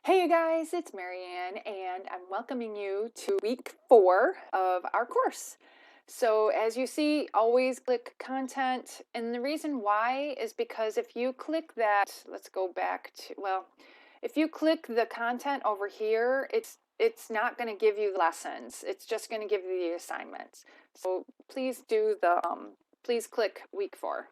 Hey you guys, it's Marianne and I'm welcoming you to week 4 of our course. So as you see, always click content, and the reason why is because if you click that, let's go back to, if you click the content over here, it's not going to give you lessons. It's just going to give you the assignments. So please please click week 4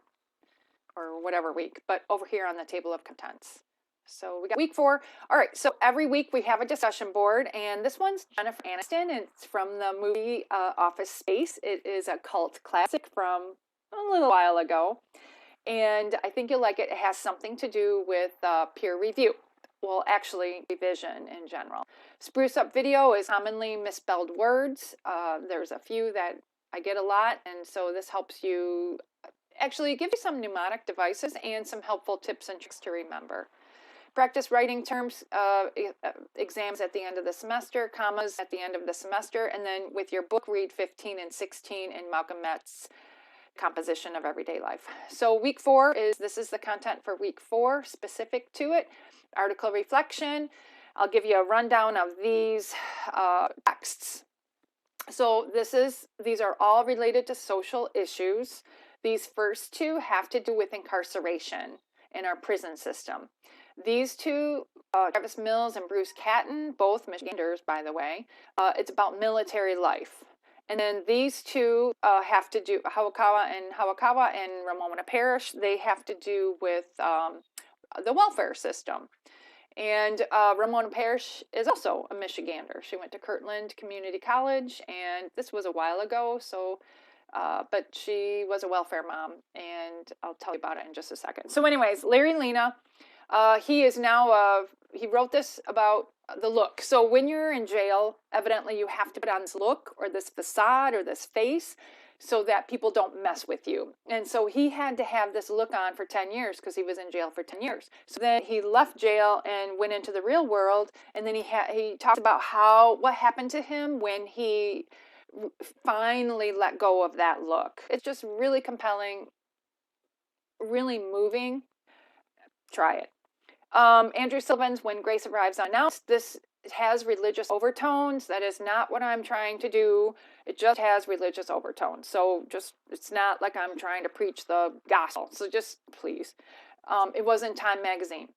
or whatever week, but over here on the table of contents. So we got week 4. All right, so every week we have a discussion board, and this one's Jennifer Aniston, and it's from the movie Office Space. It is a cult classic from a little while ago, and I think you'll like it. It has something to do with peer review. Well, actually, revision in general. Spruce Up Video is commonly misspelled words. There's a few that I get a lot, and so this helps you actually give you some mnemonic devices and some helpful tips and tricks to remember. Practice writing terms, exams at the end of the semester, commas at the end of the semester, and then with your book, read 15 and 16 in Malcolm Metz' Composition of Everyday Life. So week 4 this is the content for week 4, specific to it. Article reflection. I'll give you a rundown of these texts. So these are all related to social issues. These first 2 have to do with incarceration in our prison system. These 2, Travis Mills and Bruce Catton, both Michiganders, by the way, it's about military life. And then these 2 have to do, Hawakawa and Ramona Parish, they have to do with the welfare system. And Ramona Parish is also a Michigander. She went to Kirtland Community College, and this was a while ago, so but she was a welfare mom, and I'll tell you about it in just a second. So anyways, Larry Lena, he is now, he wrote this about the look. So when you're in jail, evidently you have to put on this look or this facade or this face so that people don't mess with you. And so he had to have this look on for 10 years because he was in jail for 10 years. So then he left jail and went into the real world, and then he talked about what happened to him when he finally let go of that look. It's just really compelling, really moving. Try it. Andrew Sylvan's When Grace Arrives Unannounced. This has religious overtones. That is not what I'm trying to do. It just has religious overtones. So it's not like I'm trying to preach the gospel. So just please. It was in Time magazine.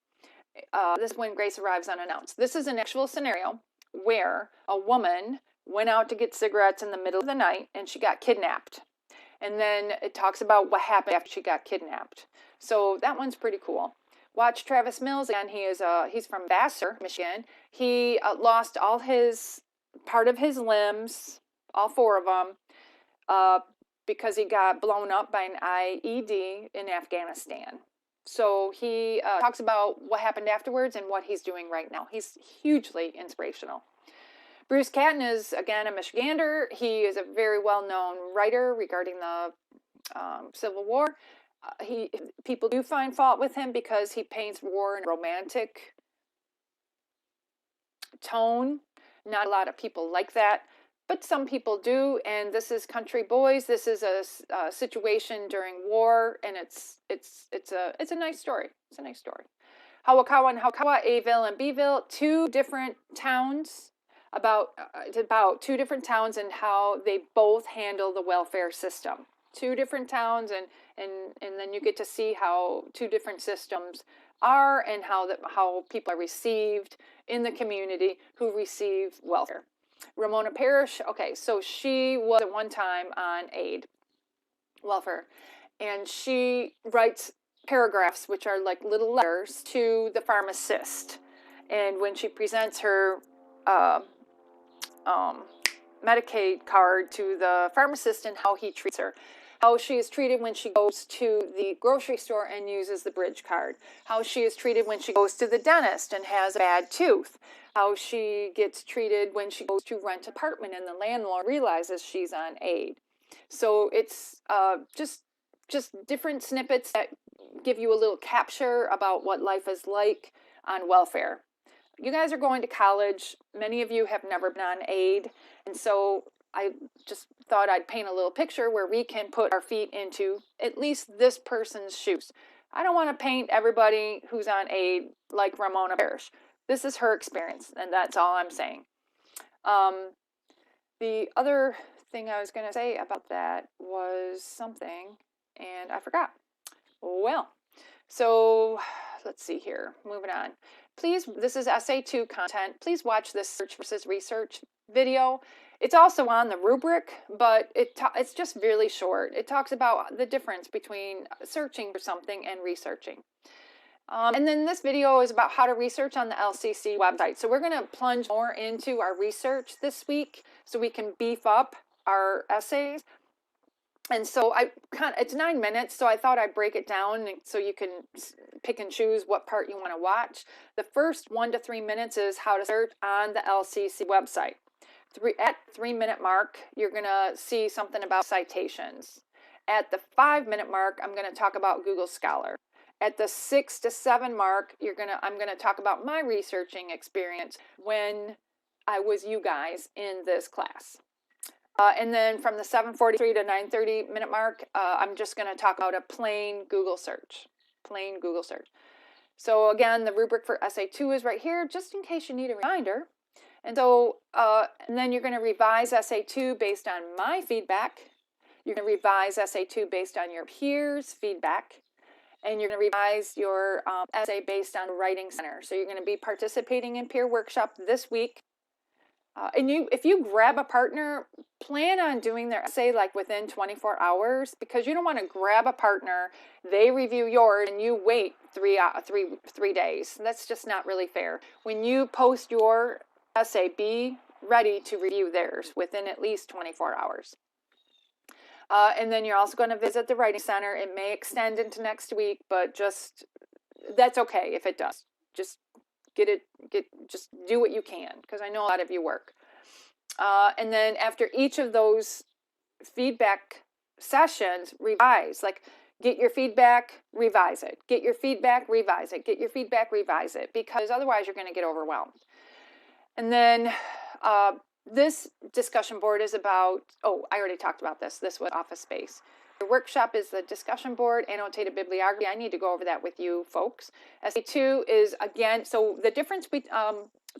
This is When Grace Arrives Unannounced. This is an actual scenario where a woman went out to get cigarettes in the middle of the night and she got kidnapped. And then it talks about what happened after she got kidnapped. So that one's pretty cool. Watch Travis Mills again. He's from Vassar, Michigan. He lost part of his limbs, all 4 of them, because he got blown up by an IED in Afghanistan. So he talks about what happened afterwards and what he's doing right now. He's hugely inspirational. Bruce Catton is, again, a Michigander. He is a very well-known writer regarding the Civil War. People do find fault with him because he paints war in a romantic tone. Not a lot of people like that, but some people do. And this is Country Boys. This is a situation during war, and it's a nice story. It's a nice story. Hawakawa and Hawakawa, A-ville and B-ville, 2 different towns. About 2 different towns and how they both handle the welfare system. 2 different towns, and then you get to see how 2 different systems are and how people are received in the community who receive welfare. Ramona Parish, okay, so she was at one time on aid, welfare, and she writes paragraphs, which are like little letters, to the pharmacist. And when she presents her Medicaid card to the pharmacist and how he treats her. How she is treated when she goes to the grocery store and uses the bridge card. How she is treated when she goes to the dentist and has a bad tooth. How she gets treated when she goes to rent an apartment and the landlord realizes she's on aid. So it's just different snippets that give you a little capture about what life is like on welfare. You guys are going to college. Many of you have never been on aid, and so I just thought I'd paint a little picture where we can put our feet into at least this person's shoes. I don't want to paint everybody who's on aid like Ramona Parish. This is her experience, and that's all I'm saying. The other thing I was going to say about that was something, and I forgot. Well, so let's see here. Moving on. Please, this is Essay 2 content. Please watch this search versus research video. It's also on the rubric, but it's just really short. It talks about the difference between searching for something and researching. And then this video is about how to research on the LCC website. So we're going to plunge more into our research this week so we can beef up our essays. And so it's 9 minutes, so I thought I'd break it down so you can pick and choose what part you want to watch. The first 1 to 3 minutes is how to search on the LCC website. At 3-minute mark, you're going to see something about citations. At the 5-minute mark, I'm going to talk about Google Scholar. At the 6 to 7 mark, I'm gonna talk about my researching experience when I was you guys in this class. And then from the 7:43 to 9:30 minute mark, I'm just gonna talk about a plain Google search. Plain Google search. So again, the rubric for Essay 2 is right here, just in case you need a reminder. And so, and then you're gonna revise Essay 2 based on my feedback. You're gonna revise Essay 2 based on your peers' feedback. And you're going to revise your essay based on Writing Center. So you're going to be participating in peer workshop this week. And if you grab a partner, plan on doing their essay like within 24 hours, because you don't want to grab a partner, they review yours, and you wait 3 days. That's just not really fair. When you post your essay, be ready to review theirs within at least 24 hours. And then you're also going to visit the Writing Center. It may extend into next week, but that's okay if it does. Just just do what you can, because I know a lot of you work. And then after each of those feedback sessions, revise. Like, get your feedback, revise it. Get your feedback, revise it. Get your feedback, revise it, because otherwise you're going to get overwhelmed. And then this discussion board is about, I already talked about this. This was Office Space. The workshop is the discussion board, annotated bibliography. I need to go over that with you folks. Essay 2 is, again, so the difference between,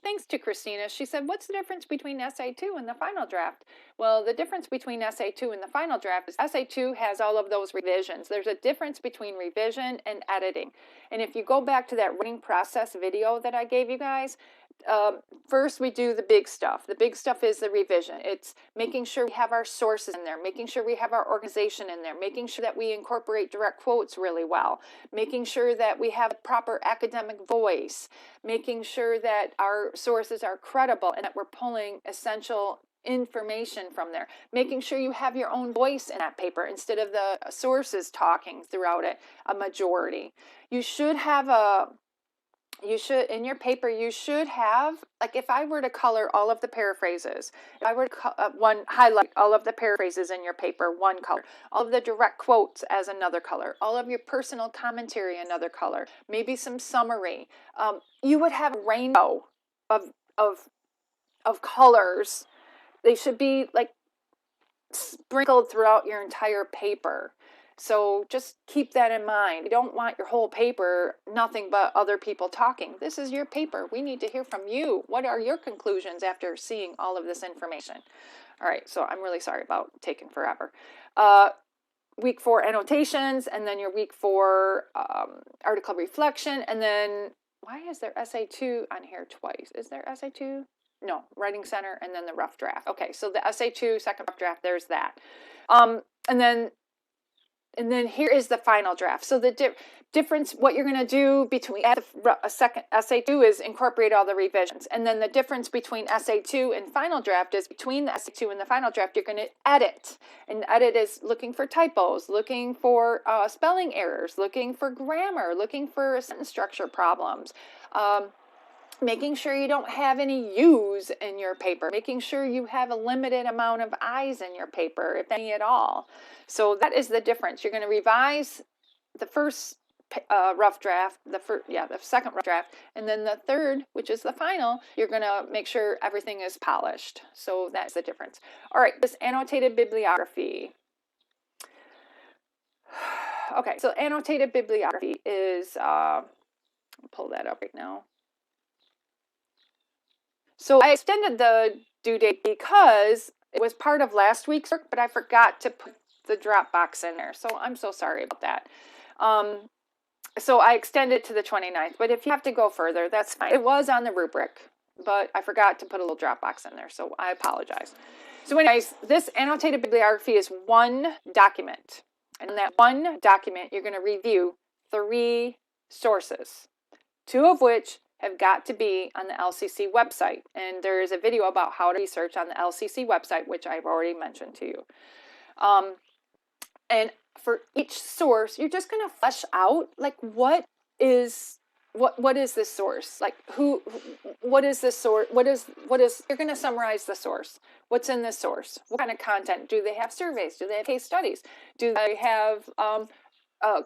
thanks to Christina, she said, what's the difference between Essay 2 and the final draft? Well, the difference between Essay 2 and the final draft is Essay 2 has all of those revisions. There's a difference between revision and editing. And if you go back to that writing process video that I gave you guys, first we do the big stuff. The big stuff is the revision. It's making sure we have our sources in there, making sure we have our organization in there, making sure that we incorporate direct quotes really well, making sure that we have proper academic voice, making sure that our sources are credible and that we're pulling essential information from there, making sure you have your own voice in that paper instead of the sources talking throughout it, a majority. In your paper, you should have, like, if I were to color all of the paraphrases, if I were to highlight all of the paraphrases in your paper, one color, all of the direct quotes as another color, all of your personal commentary another color, maybe some summary, you would have a rainbow of colors. They should be like sprinkled throughout your entire paper. So just keep that in mind. You don't want your whole paper nothing but other people talking. This is your paper. We need to hear from you. What are your conclusions after seeing all of this information? All right, so I'm really sorry about taking forever. Week 4 annotations, and then your week 4 article reflection, and then why is there Essay 2 on here twice? Is there Essay 2? No, Writing Center, and then the rough draft. Okay, so the Essay 2 second rough draft, there's that. And then here is the final draft. So the difference, what you're going to do between a second Essay 2 is incorporate all the revisions. And then the difference between Essay 2 and final draft is between the Essay 2 and the final draft, you're going to edit. And edit is looking for typos, looking for spelling errors, looking for grammar, looking for sentence structure problems. Making sure you don't have any U's in your paper, making sure you have a limited amount of I's in your paper, if any at all. So that is the difference. You're going to revise the first rough draft, the second rough draft, and then the third, which is the final, you're going to make sure everything is polished. So that's the difference. All right, this annotated bibliography. Okay, so annotated bibliography is, I'll pull that up right now. So I extended the due date because it was part of last week's work, but I forgot to put the Dropbox in there. So I'm so sorry about that. So I extended to the 29th, but if you have to go further, that's fine. It was on the rubric, but I forgot to put a little Dropbox in there, so I apologize. So anyways, this annotated bibliography is one document. And in that one document, you're going to review 3 sources, 2 of which have got to be on the LCC website. And there is a video about how to research on the LCC website, which I've already mentioned to you. And for each source, you're just going to flesh out, like, what is this source? Like, what is this source? You're going to summarize the source. What's in this source? What kind of content? Do they have surveys? Do they have case studies? Do they have a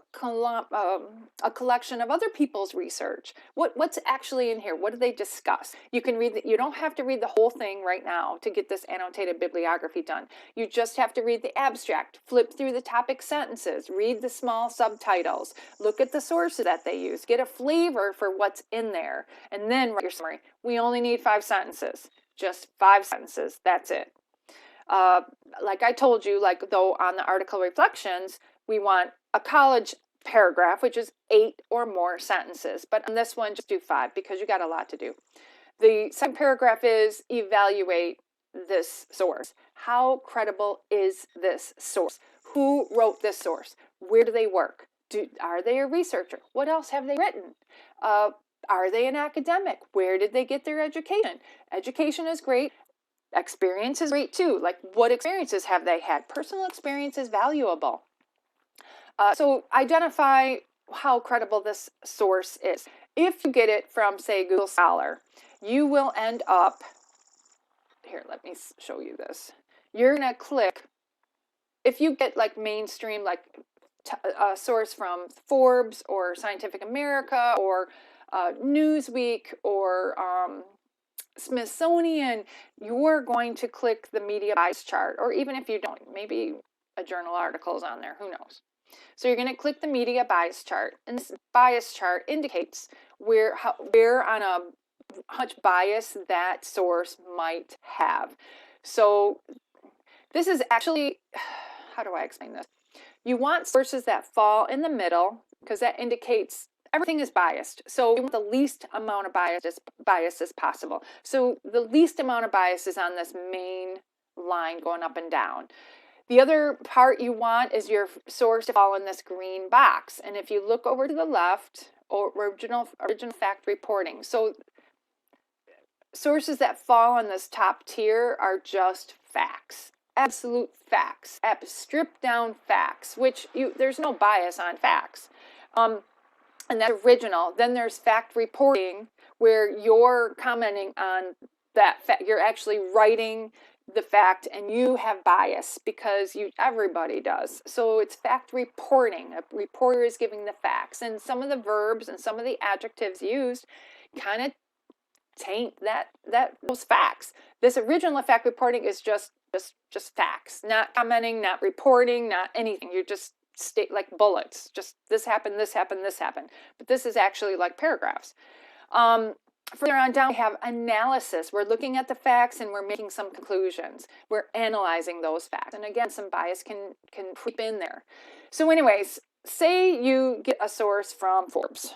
collection of other people's research? What's actually in here? What do they discuss? You can read you don't have to read the whole thing right now to get this annotated bibliography done. You just have to read the abstract, flip through the topic sentences, read the small subtitles, look at the sources that they use, get a flavor for what's in there, and then write your summary. We only need 5 sentences, just 5 sentences. That's it. Like I told you, like though on the article reflections, we want a college paragraph, which is 8 or more sentences. But on this one, just do 5 because you got a lot to do. The second paragraph is evaluate this source. How credible is this source? Who wrote this source? Where do they work? Are they a researcher? What else have they written? Are they an academic? Where did they get their education? Education is great. Experience is great too. Like, what experiences have they had? Personal experience is valuable. So identify how credible this source is. If you get it from, say, Google Scholar, you will end up, here, let me show you this. You're going to click, if you get like mainstream, like a source from Forbes or Scientific America or Newsweek or Smithsonian, you're going to click the media bias chart, or even if you don't, maybe a journal article is on there, who knows. So you're going to click the media bias chart, and this bias chart indicates where on how much bias that source might have. So this is actually, how do I explain this? You want sources that fall in the middle because that indicates everything is biased. So you want the least amount of bias as possible. So the least amount of bias is on this main line going up and down. The other part you want is your source to fall in this green box. And if you look over to the left, original fact reporting. So sources that fall in this top tier are just facts, absolute facts, stripped down facts, which there's no bias on facts. And that's original. Then there's fact reporting, where you're commenting on that fact. You're actually writing the fact, and you have bias because everybody does. So it's fact reporting. A reporter is giving the facts, and some of the verbs and some of the adjectives used kind of taint those facts. This original fact reporting is just facts, not commenting, not reporting, not anything. You're just state like bullets. Just this happened, this happened, this happened. But this is actually like paragraphs. Further on down, we have analysis. We're looking at the facts and we're making some conclusions. We're analyzing those facts. And again, some bias can creep in there. So anyways, say you get a source from Forbes.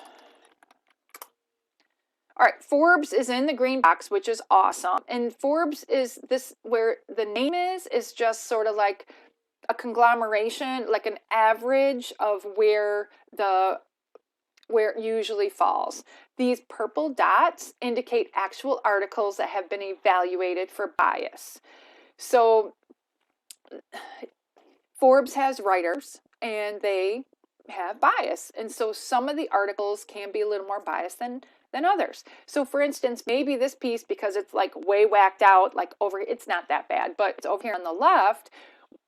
All right, Forbes is in the green box, which is awesome. And Forbes is this, where the name is just sort of like a conglomeration, like an average of where it usually falls. These purple dots indicate actual articles that have been evaluated for bias. So Forbes has writers and they have bias. And so some of the articles can be a little more biased than others. So for instance, maybe this piece, because it's like way whacked out, like over, it's not that bad, but it's over here on the left.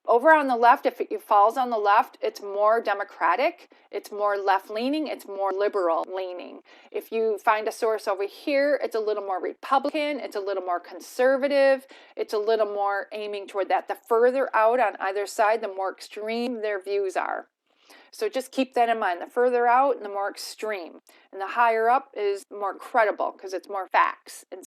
Over on the left, if it falls on the left, it's more Democratic, it's more left-leaning, it's more liberal-leaning. If you find a source over here, it's a little more Republican, it's a little more conservative, it's a little more aiming toward that. The further out on either side, the more extreme their views are. So just keep that in mind. The further out, the more extreme. And the higher up is more credible because it's more facts. And